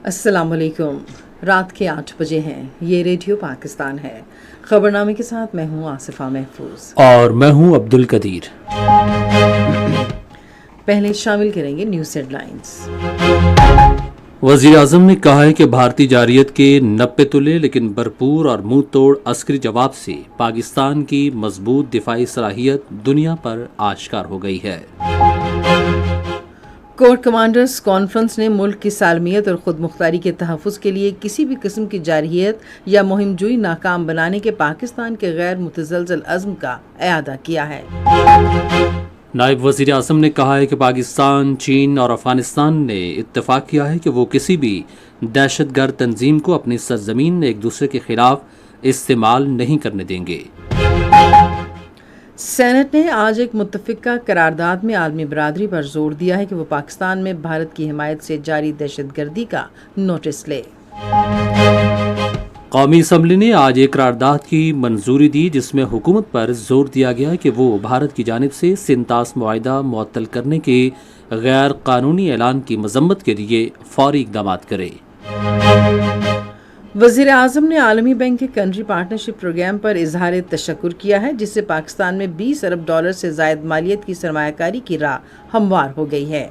السلام علیکم۔ رات کے 8 بجے ہیں۔ یہ ریڈیو پاکستان ہے۔ خبرنامے کے ساتھ میں ہوں آصفہ محفوظ اور میں ہوں عبد القدیر۔ پہلے شامل کریں گے نیوز ہیڈ لائنز۔ وزیر اعظم نے کہا ہے کہ بھارتی جارحیت کے 90 تلے لیکن بھرپور اور منہ توڑ عسکری جواب سے پاکستان کی مضبوط دفاعی صلاحیت دنیا پر آشکار ہو گئی ہے۔ کور کمانڈرز کانفرنس نے ملک کی سالمیت اور خود مختاری کے تحفظ کے لیے کسی بھی قسم کی جارحیت یا مہم جوئی ناکام بنانے کے پاکستان کے غیر متزلزل عزم کا اعادہ کیا ہے۔ نائب وزیر اعظم نے کہا ہے کہ پاکستان، چین اور افغانستان نے اتفاق کیا ہے کہ وہ کسی بھی دہشت گرد تنظیم کو اپنی سرزمین میں ایک دوسرے کے خلاف استعمال نہیں کرنے دیں گے۔ سینٹ نے آج ایک متفقہ قرارداد میں عالمی برادری پر زور دیا ہے کہ وہ پاکستان میں بھارت کی حمایت سے جاری دہشت گردی کا نوٹس لے۔ قومی اسمبلی نے آج ایک قرارداد کی منظوری دی جس میں حکومت پر زور دیا گیا کہ وہ بھارت کی جانب سے سنتاس معاہدہ معطل کرنے کے غیر قانونی اعلان کی مذمت کے لیے فوری اقدامات کرے۔ وزیر اعظم نے عالمی بینک کے کنٹری پارٹنرشپ پروگرام پر اظہار تشکر کیا ہے جس سے پاکستان میں $20 ارب سے زائد مالیت کی سرمایہ کاری کی راہ ہموار ہو گئی ہے۔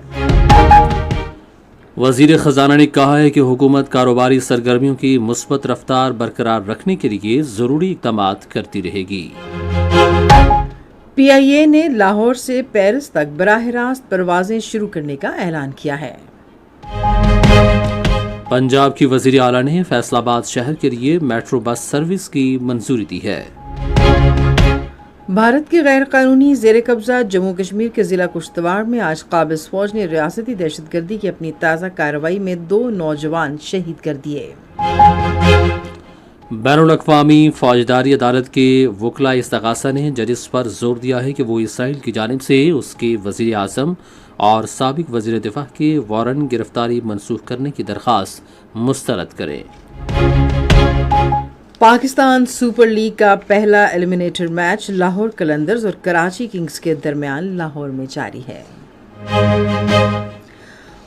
وزیر خزانہ نے کہا ہے کہ حکومت کاروباری سرگرمیوں کی مثبت رفتار برقرار رکھنے کے لیے ضروری اقدامات کرتی رہے گی۔ PIA نے لاہور سے پیرس تک براہ راست پروازیں شروع کرنے کا اعلان کیا ہے۔ پنجاب کی وزیر اعلیٰ نے فیصل آباد شہر کے لیے میٹرو بس سروس کی منظوری دی ہے۔ بھارت کے غیر قانونی زیر قبضہ جموں کشمیر کے ضلع کشتواڑ میں آج قابض فوج نے ریاستی دہشت گردی کی اپنی تازہ کارروائی میں 2 نوجوان شہید کر دیے۔ بین الاقوامی فوجداری عدالت کے وکلاء استغاثہ نے جج پر زور دیا ہے کہ وہ اسرائیل کی جانب سے اس کے وزیر اعظم اور سابق وزیر دفاع کے وارنٹ گرفتاری منسوخ کرنے کی درخواست مسترد کریں۔ پاکستان سپر لیگ کا پہلا ایلیمنیٹر میچ لاہور قلندرز اور کراچی کنگز کے درمیان لاہور میں جاری ہے۔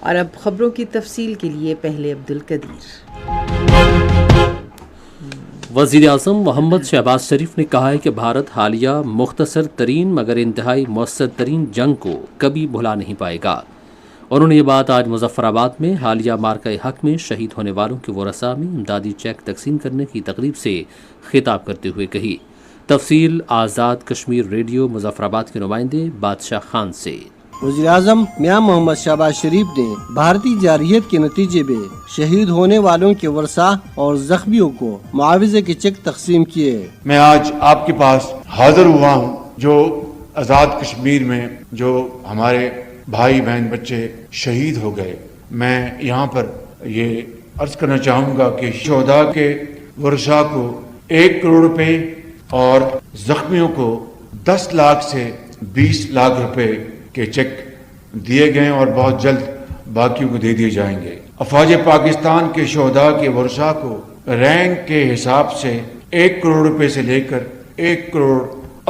اور اب خبروں کی تفصیل کے لیے پہلے عبد القدیر۔ وزیر اعظم محمد شہباز شریف نے کہا ہے کہ بھارت حالیہ مختصر ترین مگر انتہائی مؤثر ترین جنگ کو کبھی بھلا نہیں پائے گا۔ انہوں نے یہ بات آج مظفر آباد میں حالیہ مارکہ حق میں شہید ہونے والوں کے ورثاء میں امدادی چیک تقسیم کرنے کی تقریب سے خطاب کرتے ہوئے کہی۔ تفصیل آزاد کشمیر ریڈیو مظفر آباد کے نمائندے بادشاہ خان سے۔ وزیر اعظم میاں محمد شہباز شریف نے بھارتی جارحیت کے نتیجے میں شہید ہونے والوں کے ورثاء اور زخمیوں کو معاوضے کے چیک تقسیم کیے۔ میں آج آپ کے پاس حاضر ہوا ہوں جو آزاد کشمیر میں جو ہمارے بھائی بہن بچے شہید ہو گئے۔ میں یہاں پر یہ عرض کرنا چاہوں گا کہ شہداء کے ورثاء کو 1 کروڑ روپے اور زخمیوں کو 10 لاکھ سے 20 لاکھ روپے کے چیک دیے گئے اور بہت جلد باقیوں کو دے دیے جائیں گے۔ افواج پاکستان کے شہداء کے ورثاء کو رینک کے حساب سے 1 کروڑ روپے سے لے کر 1 کروڑ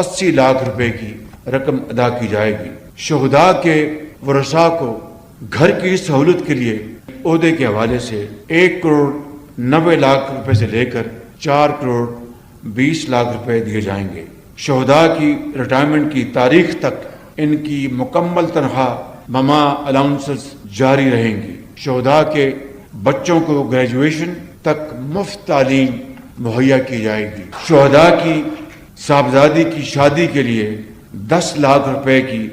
80 لاکھ روپے کی رقم ادا کی جائے گی۔ شہداء کے ورثاء کو گھر کی سہولت کے لیے عہدے کے حوالے سے 1 کروڑ 90 لاکھ روپے سے لے کر 4 کروڑ 20 لاکھ روپے دیے جائیں گے۔ شہداء کی ریٹائرمنٹ کی تاریخ تک ان کی مکمل تنخواہ مما الاؤنسز جاری رہیں گی۔ شہداء کے بچوں کو گریجویشن تک مفت تعلیم مہیا کی جائے گی۔ شہداء کی صاحبزادی کی شادی کے لیے 10 لاکھ روپے کی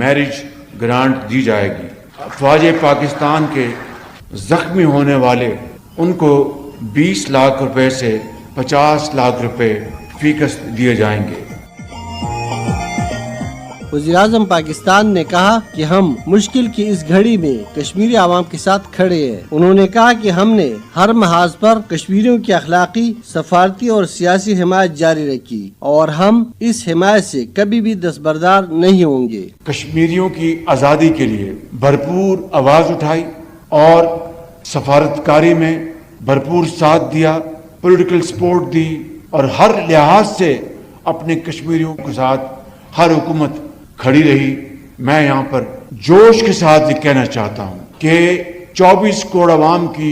میرج گرانٹ دی جائے گی۔ افواج پاکستان کے زخمی ہونے والے ان کو 20 لاکھ روپے سے 50 لاکھ روپے فی قسط دیے جائیں گے۔ وزیر اعظم پاکستان نے کہا کہ ہم مشکل کی اس گھڑی میں کشمیری عوام کے ساتھ کھڑے ہیں۔ انہوں نے کہا کہ ہم نے ہر محاذ پر کشمیریوں کی اخلاقی، سفارتی اور سیاسی حمایت جاری رکھی اور ہم اس حمایت سے کبھی بھی دستبردار نہیں ہوں گے۔ کشمیریوں کی آزادی کے لیے بھرپور آواز اٹھائی اور سفارتکاری میں بھرپور ساتھ دیا، پولیٹیکل سپورٹ دی اور ہر لحاظ سے اپنے کشمیریوں کے ساتھ ہر حکومت کھڑی رہی۔ میں یہاں پر جوش کے ساتھ یہ کہنا چاہتا ہوں کہ 24 کروڑ عوام کی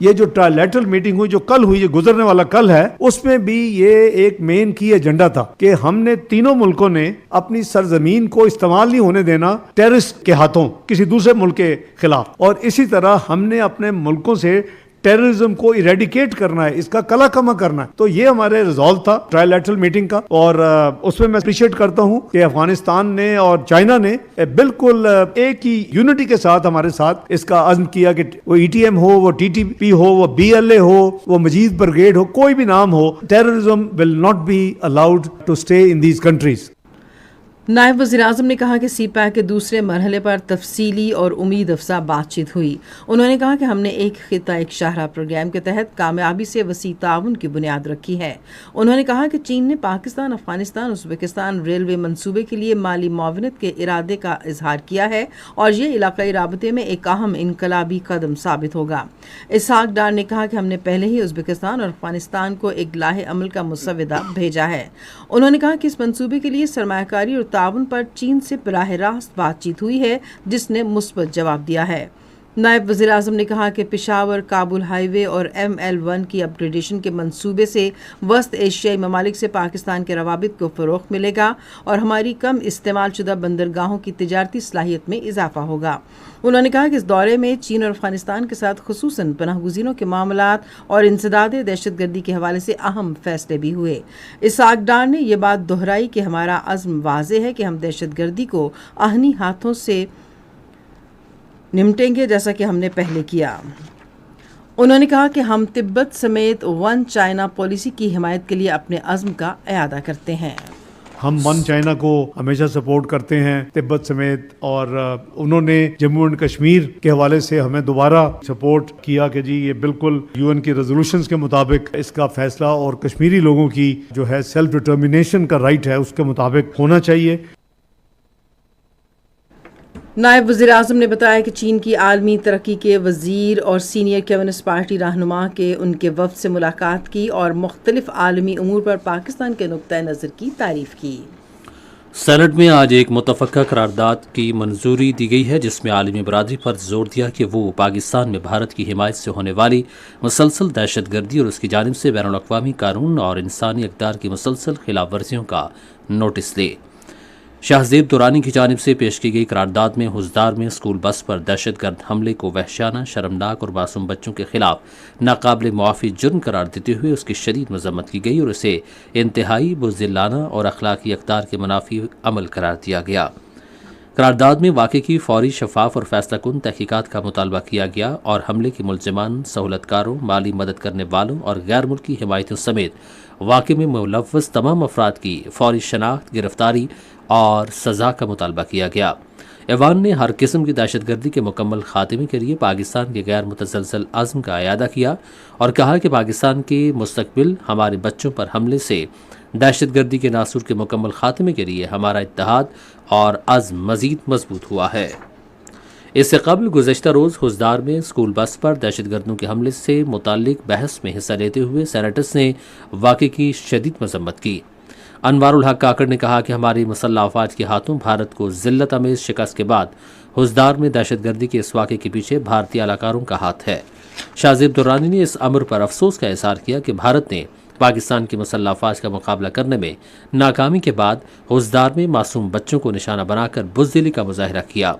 یہ جو ٹرائلیٹرل میٹنگ ہوئی جو کل ہوئی، جو گزرنے والا کل ہے، اس میں بھی یہ ایک مین کی ایجنڈا تھا کہ ہم نے تینوں ملکوں نے اپنی سرزمین کو استعمال نہیں ہونے دینا ٹیررسٹ کے ہاتھوں کسی دوسرے ملک کے خلاف، اور اسی طرح ہم نے اپنے ملکوں سے ٹیررزم کو ایریڈیکیٹ کرنا ہے، اس کا کلا کما کرنا ہے. تو یہ ہمارے ریزالو تھا ٹرائلیٹرل میٹنگ کا، اور اس میں اپریشیٹ کرتا ہوں کہ افغانستان نے اور چائنا نے بالکل ایک ہی یونٹی کے ساتھ ہمارے ساتھ اس کا عزم کیا کہ وہ ای ٹی ایم ہو، وہ ٹی ٹی پی ہو، وہ بی ایل اے ہو، وہ مجید بریگیڈ ہو، کوئی بھی نام ہو، terrorism will not be allowed to stay in these countries. نائب وزیر اعظم نے کہا کہ سی پیک کے دوسرے مرحلے پر تفصیلی اور امید افزا بات چیت ہوئی. انہوں نے کہا کہ ہم نے ایک خطہ ایک شاہراہ پروگرام کے تحت کامیابی سے وسیع تعاون کی بنیاد رکھی ہے. انہوں نے کہا کہ چین نے پاکستان، افغانستان، ازبکستان ریلوے منصوبے کے لیے مالی معاونت کے ارادے کا اظہار کیا ہے اور یہ علاقائی رابطے میں ایک اہم انقلابی قدم ثابت ہوگا. اسحاق ڈار نے کہا کہ ہم نے پہلے ہی ازبکستان اور افغانستان کو ایک لاہ عمل کا مسودہ بھیجا ہے. انہوں نے کہا کہ اس منصوبے کے لیے سرمایہ کاری اور تعاون پر چین سے براہ راست بات چیت ہوئی ہے جس نے مثبت جواب دیا ہے. نائب وزیر اعظم نے کہا کہ پشاور کابل ہائی وے اور ML1 کی اپ گریڈیشن کے منصوبے سے وسط ایشیائی ممالک سے پاکستان کے روابط کو فروغ ملے گا اور ہماری کم استعمال شدہ بندرگاہوں کی تجارتی صلاحیت میں اضافہ ہوگا. انہوں نے کہا کہ اس دورے میں چین اور افغانستان کے ساتھ خصوصاً پناہ گزینوں کے معاملات اور انسداد دہشت گردی کے حوالے سے اہم فیصلے بھی ہوئے. اسحاق ڈار نے یہ بات دہرائی کہ ہمارا عزم واضح ہے کہ ہم دہشت گردی کو آہنی ہاتھوں سے نمٹیں گے جیسا کہ ہم نے پہلے کیا. انہوں نے کہا کہ ہم تبت سمیت ون چائنا پالیسی کی حمایت کے لیے اپنے عزم کا اعادہ کرتے ہیں. ہم ون چائنا کو ہمیشہ سپورٹ کرتے ہیں تبت سمیت، اور انہوں نے جموں اینڈ کشمیر کے حوالے سے ہمیں دوبارہ سپورٹ کیا کہ جی یہ بالکل UN کی ریزولوشنز کے مطابق اس کا فیصلہ اور کشمیری لوگوں کی جو ہے سیلف ڈٹرمنیشن کا رائٹ ہے اس کے مطابق ہونا چاہیے. نائب وزیر اعظم نے بتایا کہ چین کی عالمی ترقی کے وزیر اور سینئر کمیونسٹ پارٹی رہنما کے ان کے وفد سے ملاقات کی اور مختلف عالمی امور پر پاکستان کے نقطۂ نظر کی تعریف کی. سینٹ میں آج ایک متفقہ قرارداد کی منظوری دی گئی ہے جس میں عالمی برادری پر زور دیا کہ وہ پاکستان میں بھارت کی حمایت سے ہونے والی مسلسل دہشت گردی اور اس کی جانب سے بین الاقوامی قانون اور انسانی اقدار کی مسلسل خلاف ورزیوں کا نوٹس لے. شاہ زیب دورانی کی جانب سے پیش کی گئی قرارداد میں حزدار میں اسکول بس پر دہشت گرد حملے کو وحشیانہ، شرمناک اور معصوم بچوں کے خلاف ناقابل معافی جرم قرار دیتے ہوئے اس کی شدید مذمت کی گئی اور اسے انتہائی بزدلانہ اور اخلاقی اقدار کے منافی عمل قرار دیا گیا. قرارداد میں واقعے کی فوری، شفاف اور فیصلہ کن تحقیقات کا مطالبہ کیا گیا اور حملے کے ملزمان، سہولت کاروں، مالی مدد کرنے والوں اور غیر ملکی حمایتوں سمیت واقعے میں ملوث تمام افراد کی فوری شناخت، گرفتاری اور سزا کا مطالبہ کیا گیا. ایوان نے ہر قسم کی دہشت گردی کے مکمل خاتمے کے لیے پاکستان کے غیر متزلزل عزم کا اعادہ کیا اور کہا کہ پاکستان کے مستقبل ہمارے بچوں پر حملے سے دہشت گردی کے ناصور کے مکمل خاتمے کے لیے ہمارا اتحاد اور عزم مزید مضبوط ہوا ہے. اس سے قبل گزشتہ روز حزدار میں اسکول بس پر دہشت گردوں کے حملے سے متعلق بحث میں حصہ لیتے ہوئے سینیٹرز نے واقعے کی شدید مذمت کی. انوار الحق کاکڑ نے کہا کہ ہماری مسلح افواج کے ہاتھوں بھارت کو ذلت امیز شکست کے بعد حزدار میں دہشت گردی کے اس واقعے کے پیچھے بھارتی اعلاکاروں کا ہاتھ ہے. شاہ زیب دورانی نے اس امر پر افسوس کا اظہار کیا کہ بھارت نے پاکستان کی مسلح افواج کا مقابلہ کرنے میں ناکامی کے بعد حزدار میں معصوم بچوں کو نشانہ بنا کر بزدلی کا مظاہرہ کیا.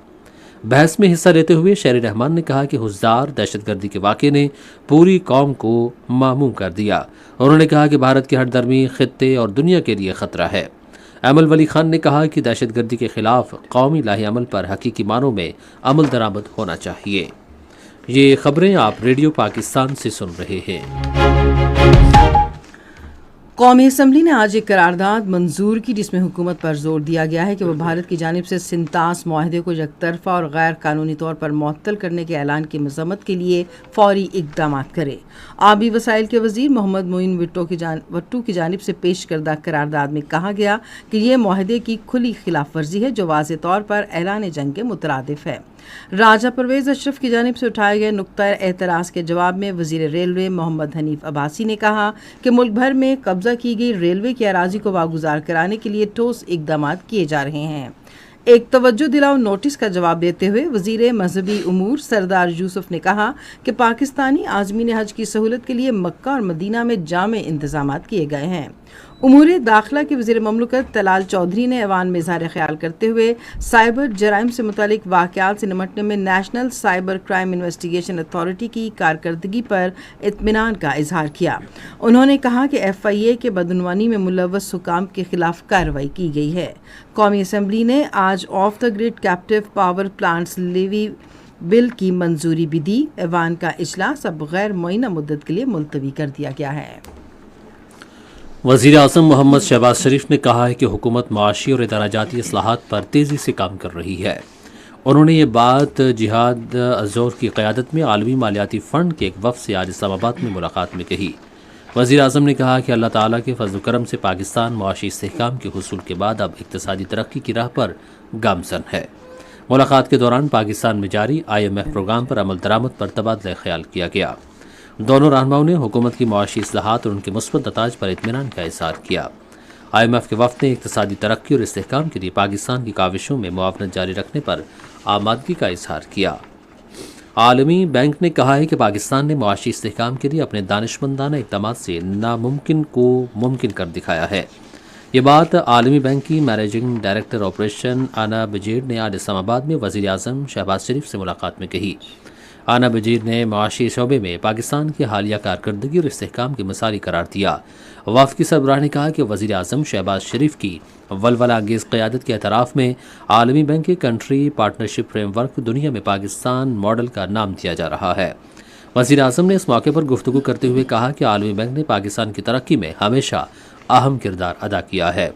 بحث میں حصہ لیتے ہوئے شہری رحمان نے کہا کہ حزدار دہشت گردی کے واقعے نے پوری قوم کو معموم کر دیا. انہوں نے کہا کہ بھارت کی ہر درمی خطے اور دنیا کے لیے خطرہ ہے. ایمل ولی خان نے کہا کہ دہشت گردی کے خلاف قومی لاہ عمل پر حقیقی معنوں میں عمل درآمد ہونا چاہیے. یہ خبریں آپ ریڈیو پاکستان سے سن رہے ہیں. قومی اسمبلی نے آج ایک قرارداد منظور کی جس میں حکومت پر زور دیا گیا ہے کہ وہ بھارت کی جانب سے سنتاس معاہدے کو یک طرفہ اور غیر قانونی طور پر معطل کرنے کے اعلان کی مذمت کے لیے فوری اقدامات کرے. آبی وسائل کے وزیر محمد معین وٹو کی جانب سے پیش کردہ قرارداد میں کہا گیا کہ یہ معاہدے کی کھلی خلاف ورزی ہے جو واضح طور پر اعلان جنگ کے مترادف ہے. راجہ پرویز اشرف کی جانب سے اٹھائے گئے نقطۂ اعتراض کے جواب میں وزیر ریلوے محمد حنیف عباسی نے کہا کہ ملک بھر میں قبضہ کی گئی ریلوے کی اراضی کو واگزار کرانے کے لیے ٹھوس اقدامات کیے جا رہے ہیں. ایک توجہ دلاؤ نوٹس کا جواب دیتے ہوئے وزیر مذہبی امور سردار یوسف نے کہا کہ پاکستانی عازمین حج کی سہولت کے لیے مکہ اور مدینہ میں جامع انتظامات کیے گئے ہیں۔ امور داخلہ کے وزیر مملکت طلال چودھری نے ایوان میں اظہار خیال کرتے ہوئے سائبر جرائم سے متعلق واقعات سے نمٹنے میں national cyber crime investigation authority کی کارکردگی پر اطمینان کا اظہار کیا۔ انہوں نے کہا کہ FIA کے بدعنوانی میں ملوث حکام کے خلاف کارروائی کی گئی ہے۔ قومی اسمبلی نے آج off the grid captive power plants levy bill کی منظوری بھی دی۔ ایوان کا اجلاس اب غیر معینہ مدت کے لیے ملتوی کر دیا گیا ہے۔ وزیر اعظم محمد شہباز شریف نے کہا ہے کہ حکومت معاشی اور ادارہ جاتی اصلاحات پر تیزی سے کام کر رہی ہے۔ انہوں نے یہ بات جہاد ازور کی قیادت میں عالمی مالیاتی فنڈ کے ایک وفد سے آج اسلام آباد میں ملاقات میں کہی۔ وزیر اعظم نے کہا کہ اللہ تعالیٰ کے فضل و کرم سے پاکستان معاشی استحکام کے حصول کے بعد اب اقتصادی ترقی کی راہ پر گامزن ہے۔ ملاقات کے دوران پاکستان میں جاری IMF پروگرام پر عمل درآمد پر تبادلہ خیال کیا گیا۔ دونوں رہنماؤں نے حکومت کی معاشی اصلاحات اور ان کے مثبت نتائج پر اطمینان کا اظہار کیا۔ IMF کے وفد نے اقتصادی ترقی اور استحکام کے لیے پاکستان کی کاوشوں میں معاونت جاری رکھنے پر آمادگی کا اظہار کیا۔ عالمی بینک نے کہا ہے کہ پاکستان نے معاشی استحکام کے لیے اپنے دانشمندانہ اقدامات سے ناممکن کو ممکن کر دکھایا ہے۔ یہ بات عالمی بینک کی مینیجنگ ڈائریکٹر آپریشن آنا بجیڑ نے آج اسلام آباد میں وزیر اعظم شہباز شریف سے ملاقات میں کہی۔ آنا بجیر نے معاشی شعبے میں پاکستان کی حالیہ کارکردگی اور استحکام کی مثالی قرار دیا۔ وفد کی سربراہ نے کہا کہ وزیر اعظم شہباز شریف کی ولولہ انگیز قیادت کے اعتراف میں عالمی بینک کے کنٹری پارٹنرشپ فریم ورک دنیا میں پاکستان ماڈل کا نام دیا جا رہا ہے۔ وزیر اعظم نے اس موقع پر گفتگو کرتے ہوئے کہا کہ عالمی بینک نے پاکستان کی ترقی میں ہمیشہ اہم کردار ادا کیا ہے۔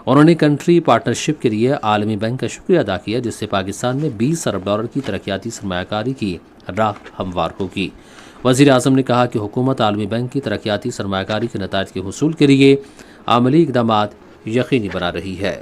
انہوں نے کنٹری پارٹنرشپ کے لیے عالمی بینک کا شکریہ ادا کیا، جس سے پاکستان میں $20 ارب کی ترقیاتی سرمایہ کاری کی راہ ہموار ہوگی۔ وزیر اعظم نے کہا کہ حکومت عالمی بینک کی ترقیاتی سرمایہ کاری کے نتائج کے حصول کے لیے عملی اقدامات یقینی بنا رہی ہے۔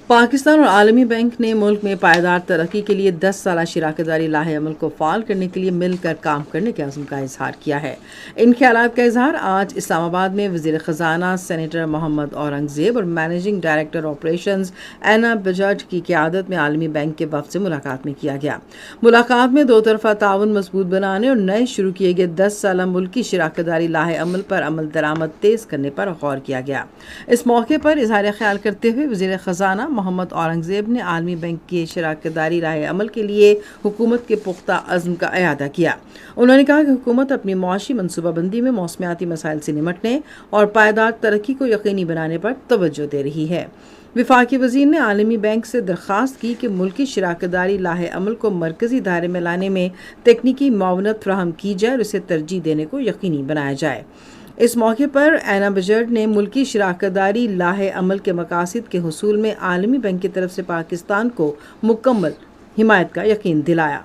پاکستان اور عالمی بینک نے ملک میں پائیدار ترقی کے لیے 10 سالہ شراکت داری لاہے عمل کو فعال کرنے کے لیے مل کر کام کرنے کے عزم کا اظہار کیا ہے۔ ان خیالات کا اظہار آج اسلام آباد میں وزیر خزانہ سینیٹر محمد اورنگزیب اور مینیجنگ ڈائریکٹر آپریشنز اینا بجٹ کی قیادت میں عالمی بینک کے وفد سے ملاقات میں کیا گیا۔ ملاقات میں دو طرفہ تعاون مضبوط بنانے اور نئے شروع کیے گئے 10 سالہ ملکی شراکت داری لاہے عمل پر عمل درآمد تیز کرنے پر غور کیا گیا۔ اس موقع پر اظہار خیال کرتے ہوئے وزیر خزانہ محمد اورنگزیب نے عالمی بینک کی شراکت داری راہ عمل کے لیے حکومت کے پختہ عزم کا اعادہ کیا۔ انہوں نے کہا کہ حکومت اپنی معاشی منصوبہ بندی میں موسمیاتی مسائل سے نمٹنے اور پائیدار ترقی کو یقینی بنانے پر توجہ دے رہی ہے۔ وفاقی وزیر نے عالمی بینک سے درخواست کی کہ ملکی شراکت داری لاہے عمل کو مرکزی دائرے میں لانے میں تکنیکی معاونت فراہم کی جائے اور اسے ترجیح دینے کو یقینی بنایا جائے۔ اس موقع پر اینا بجٹ نے ملکی شراکت داری لاہے عمل کے مقاصد کے حصول میں عالمی بینک کی طرف سے پاکستان کو مکمل حمایت کا یقین دلایا۔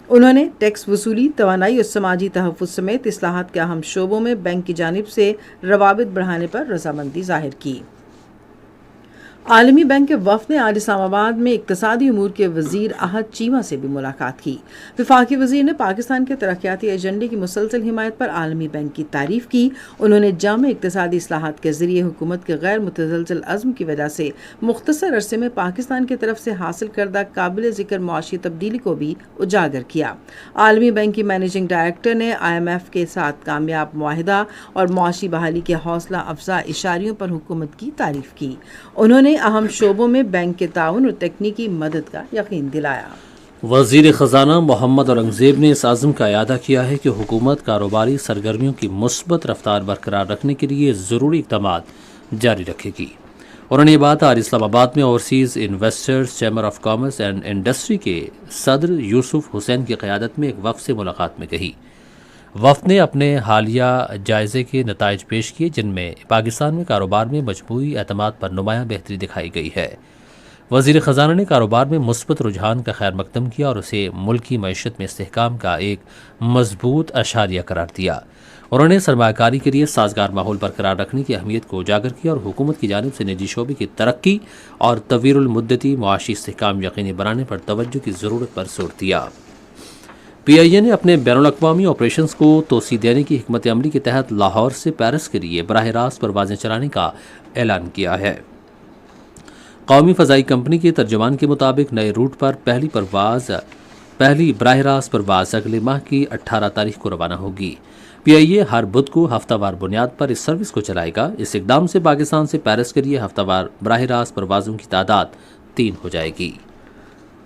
انہوں نے ٹیکس وصولی، توانائی اور سماجی تحفظ سمیت اصلاحات کے اہم شعبوں میں بینک کی جانب سے روابط بڑھانے پر رضامندی ظاہر کی۔ عالمی بینک کے وفد نے آج اسلام آباد میں اقتصادی امور کے وزیر احد چیمہ سے بھی ملاقات کی۔ وفاقی وزیر نے پاکستان کے ترقیاتی ایجنڈے کی مسلسل حمایت پر عالمی بینک کی تعریف کی۔ انہوں نے جامع اقتصادی اصلاحات کے ذریعے حکومت کے غیر متزلزل عزم کی وجہ سے مختصر عرصے میں پاکستان کی طرف سے حاصل کردہ قابل ذکر معاشی تبدیلی کو بھی اجاگر کیا۔ عالمی بینک کی مینیجنگ ڈائریکٹر نے IMF کے ساتھ کامیاب معاہدہ اور معاشی بحالی کے حوصلہ افزا اشاریوں پر حکومت کی تعریف کی۔ انہوں نے اہم شعبوں میں بینک کے تعاون اور تکنیکی مدد کا یقین دلایا۔ وزیر خزانہ محمد اورنگزیب نے اس عزم کا اعادہ کیا ہے کہ حکومت کاروباری سرگرمیوں کی مثبت رفتار برقرار رکھنے کے لیے ضروری اقدامات جاری رکھے گی۔ انہوں نے یہ بات آج اسلام آباد میں overseas investors chamber of commerce and industry کے صدر یوسف حسین کی قیادت میں ایک وفد سے ملاقات میں کہی۔ وفد نے اپنے حالیہ جائزے کے نتائج پیش کیے، جن میں پاکستان میں کاروبار میں مجموعی اعتماد پر نمایاں بہتری دکھائی گئی ہے۔ وزیر خزانہ نے کاروبار میں مثبت رجحان کا خیر مقدم کیا اور اسے ملکی معیشت میں استحکام کا ایک مضبوط اشاریہ قرار دیا۔ انہوں نے سرمایہ کاری کے لیے سازگار ماحول برقرار رکھنے کی اہمیت کو اجاگر کیا اور حکومت کی جانب سے نجی شعبے کی ترقی اور طویل المدتی معاشی استحکام یقینی بنانے پر توجہ کی ضرورت پر زور دیا۔ PIA نے اپنے بین الاقوامی آپریشنز کو توسیع دینے کی حکمت عملی کے تحت لاہور سے پیرس کے لیے براہ راست پروازیں چلانے کا اعلان کیا ہے۔ قومی فضائی کمپنی کے ترجمان کے مطابق نئے روٹ پر پہلی براہ راست پرواز اگلے ماہ کی 18 تاریخ کو روانہ ہوگی۔ پی آئی اے ہر بدھ کو ہفتہ وار بنیاد پر اس سروس کو چلائے گا۔ اس اقدام سے پاکستان سے پیرس کے لیے ہفتہ وار براہ راست پروازوں کی تعداد 3 ہو جائے گی۔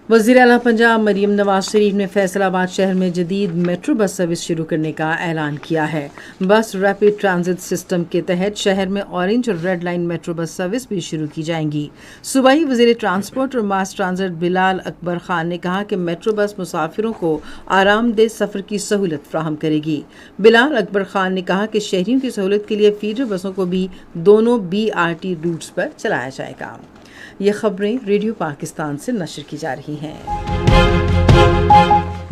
وزیر اعلیٰ پنجاب مریم نواز شریف نے فیصل آباد شہر میں جدید میٹرو بس سروس شروع کرنے کا اعلان کیا ہے۔ بس ریپڈ ٹرانزٹ سسٹم کے تحت شہر میں اورنج اور red line metro bus service بھی شروع کی جائیں گی۔ صوبائی وزیر ٹرانسپورٹ اور ماس ٹرانزٹ بلال اکبر خان نے کہا کہ میٹرو بس مسافروں کو آرام دہ سفر کی سہولت فراہم کرے گی۔ بلال اکبر خان نے کہا کہ شہریوں کی سہولت کے لیے فیڈر بسوں کو بھی دونوں BRT روٹس پر چلایا جائے گا۔ یہ خبریں ریڈیو پاکستان سے نشر کی جا رہی ہیں۔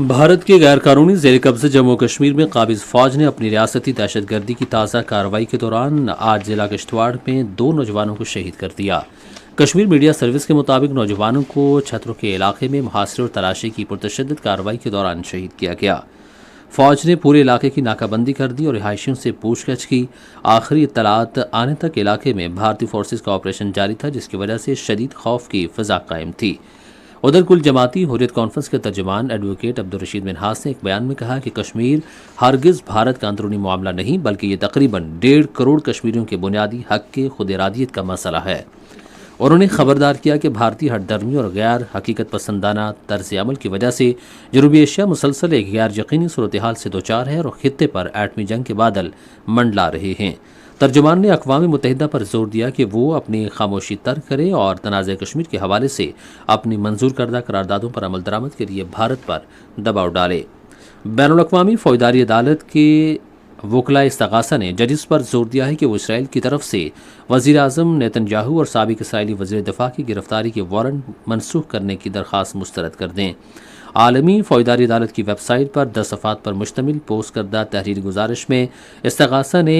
بھارت کے غیر قانونی زیر قبضہ جموں کشمیر میں قابض فوج نے اپنی ریاستی دہشت گردی کی تازہ کارروائی کے دوران آج ضلع کشتواڑ میں 2 نوجوانوں کو شہید کر دیا۔ کشمیر میڈیا سروس کے مطابق نوجوانوں کو چھتروں کے علاقے میں محاصرے اور تلاشی کی پرتشدد کارروائی کے دوران شہید کیا گیا۔ فوج نے پورے علاقے کی ناکہ بندی کر دی اور رہائشیوں سے پوچھ گچھ کی۔ آخری اطلاعات آنے تک علاقے میں بھارتی فورسز کا آپریشن جاری تھا، جس کی وجہ سے شدید خوف کی فضا قائم تھی۔ ادھر کل جماعتی حریت کانفرنس کے ترجمان ایڈوکیٹ عبدالرشید منہاس نے ایک بیان میں کہا کہ کشمیر ہرگز بھارت کا اندرونی معاملہ نہیں، بلکہ یہ تقریباً 1.5 کروڑ کشمیریوں کے بنیادی حق کے خود ارادیت کا مسئلہ ہے۔ انہوں نے خبردار کیا کہ بھارتی ہٹ درمی اور غیر حقیقت پسندانہ طرز عمل کی وجہ سے جنوبی ایشیا مسلسل ایک غیر یقینی صورتحال سے دوچار ہے اور خطے پر ایٹمی جنگ کے بادل منڈلا رہے ہیں۔ ترجمان نے اقوام متحدہ پر زور دیا کہ وہ اپنی خاموشی ترک کرے اور تنازع کشمیر کے حوالے سے اپنی منظور کردہ قراردادوں پر عمل درآمد کے لیے بھارت پر دباؤ ڈالے۔ بین الاقوامی فوجداری عدالت کے وکلاء استغاثہ نے ججز پر زور دیا ہے کہ وہ اسرائیل کی طرف سے وزیر اعظم نیتن یاہو اور سابق اسرائیلی وزیر دفاع کی گرفتاری کے وارنٹ منسوخ کرنے کی درخواست مسترد کر دیں۔ عالمی فوجداری عدالت کی ویب سائٹ پر 10 صفحات پر مشتمل پوسٹ کردہ تحریری گزارش میں استغاثہ نے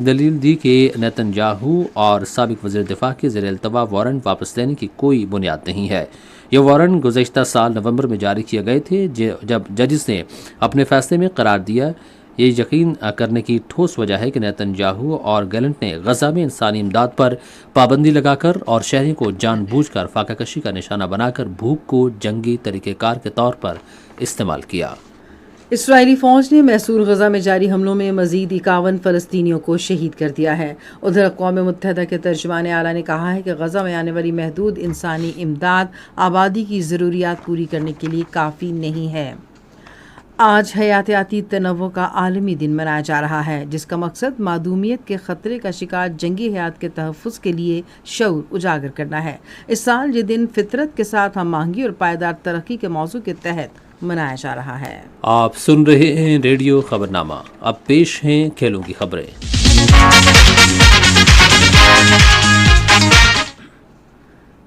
دلیل دی کہ نیتن یاہو اور سابق وزیر دفاع کے زیر التوا وارنٹ واپس لینے کی کوئی بنیاد نہیں ہے۔ یہ وارنٹ گزشتہ سال نومبر میں جاری کیے گئے تھے، جب ججز نے اپنے فیصلے میں قرار دیا یہ یقین کرنے کی ٹھوس وجہ ہے کہ نیتن یاہو اور گیلنٹ نے غزہ میں انسانی امداد پر پابندی لگا کر اور شہریوں کو جان بوجھ کر فاقہ کشی کا نشانہ بنا کر بھوک کو جنگی طریقہ کار کے طور پر استعمال کیا۔ اسرائیلی فوج نے محصور غزہ میں جاری حملوں میں مزید 51 فلسطینیوں کو شہید کر دیا ہے۔ ادھر اقوام متحدہ کے ترجمان اعلیٰ نے کہا ہے کہ غزہ میں آنے والی محدود انسانی امداد آبادی کی ضروریات پوری کرنے کے لیے کافی نہیں ہے۔ آج حیاتیاتی تنوع کا عالمی دن منایا جا رہا ہے، جس کا مقصد معدومیت کے خطرے کا شکار جنگی حیات کے تحفظ کے لیے شعور اجاگر کرنا ہے۔ اس سال یہ دن فطرت کے ساتھ ہم آہنگی اور پائیدار ترقی کے موضوع کے تحت منایا جا رہا ہے۔ آپ سن رہے ہیں ریڈیو خبرنامہ۔ اب پیش ہیں کھیلوں کی خبریں۔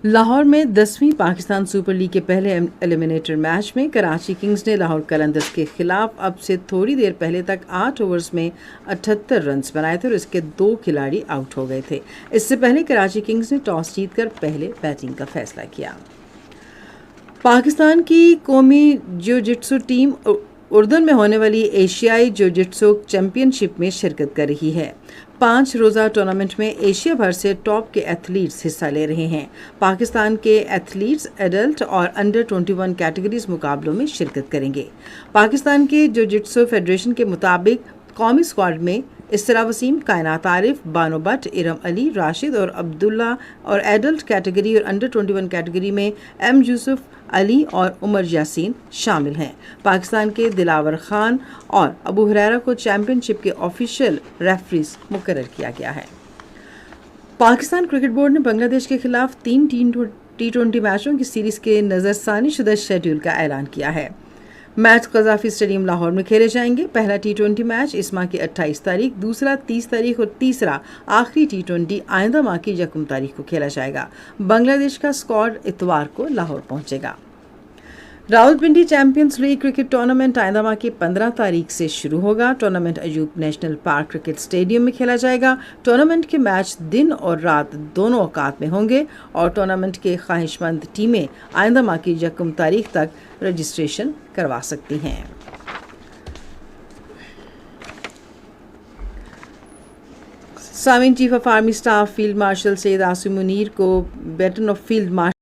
لاہور میں 10ویں پاکستان سپر لیگ کے پہلے ایلیمنیٹر میچ میں کراچی کنگز نے لاہور قلندرز کے خلاف اب سے تھوڑی دیر پہلے تک 8 اوورز میں 78 رنز بنائے تھے اور اس کے 2 کھلاڑی آؤٹ ہو گئے تھے۔ اس سے پہلے کراچی کنگز نے ٹاس جیت کر پہلے بیٹنگ کا فیصلہ کیا۔ پاکستان کی قومی جوجٹسو ٹیم اردن میں ہونے والی ایشیائی جوجٹسو چیمپئن شپ میں شرکت کر رہی ہے۔ 5 روزہ ٹورنامنٹ میں ایشیا بھر سے ٹاپ کے ایتھلیٹس حصہ لے رہے ہیں۔ پاکستان کے ایتھلیٹس ایڈلٹ اور انڈر 21 کیٹیگریز مقابلوں میں شرکت کریں گے۔ پاکستان کے جوجٹسو فیڈریشن کے مطابق قومی اسکواڈ میں اسرا وسیم، کائنات عارف، بانو بٹ، ارم علی، راشد اور عبداللہ، اور ایڈلٹ کیٹیگری اور انڈر 21 کیٹیگری میں ایم یوسف، علی اور عمر یاسین شامل ہیں۔ پاکستان کے دلاور خان اور ابو ہریرہ کو چیمپئن شپ کے آفیشیل ریفریز مقرر کیا گیا ہے۔ پاکستان کرکٹ بورڈ نے بنگلہ دیش کے خلاف 3 T20 میچوں کی سیریز کے نظر ثانی شدہ شیڈول کا اعلان کیا ہے۔ میچ قذافی اسٹیڈیم لاہور میں کھیلے جائیں گے۔ پہلا T20 میچ اس ماہ کی 28 تاریخ، دوسرا 30 تاریخ اور تیسرا آخری T20 آئندہ ماہ کی 1 تاریخ کو کھیلا جائے گا۔ بنگلہ دیش کا اسکواڈ اتوار کو لاہور پہنچے گا۔ Rawalpindi champions league cricket tournament آئندہ ماہ کی 15 تاریخ سے شروع ہوگا۔ Tournament Ayub national park cricket stadium میں کھیلا جائے گا۔ ٹورنامنٹ کے میچ دن اور رات دونوں اوقات میں ہوں گے اور ٹورنامنٹ کے خواہش مند ٹیمیں آئندہ ماہ کی 1 تاریخ تک رجسٹریشن کروا سکتی ہیں۔ سامعین، chief of army staff field marshal Syed Asim Munir کو بیٹن آف فیلڈ مارشل